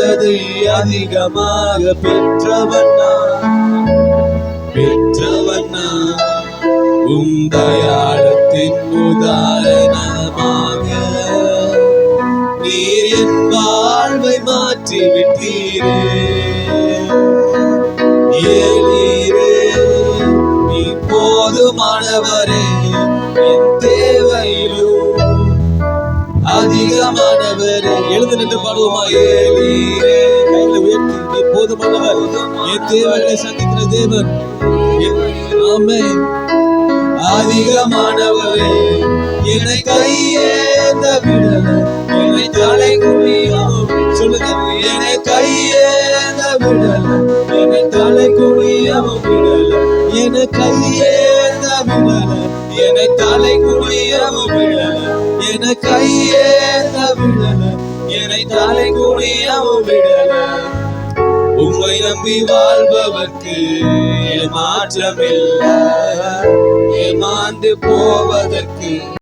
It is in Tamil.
கொடுத்ததை அதிகமாக பெற்றவன் நான் தயாளத்தின் உதாரணமாக நீர் என் வாழ்வை மாற்றி விட்டீரே. ஏழீரே நீ போதுமானவரே, என் தேவையிலும் அதிகமானவரே. எழுந்து நின்று பாடுவோமா? ஏழீரே கைகளை உயர்த்தி நீ போதுமானவர், என் தேவைகளை சந்திக்கிற தேவன். ஆமென். அதிகமானவரே என்னை கையேந்த விடல, என்னை தலை குனியவும் சொல்லுங்க. என்னை கையேந்த விடல, என்னை தலை குனியவும் விடல, என்னை கையேந்த விடல, என்னை தலை குனியவும் விடல, என்னை கையேந்த விடல, என்னை தலை குனியவும் விடல. உம்மை நம்பி வாழ்பவர்க்கு மாற்றமில்லை, ஏமாந்து போவதற்கு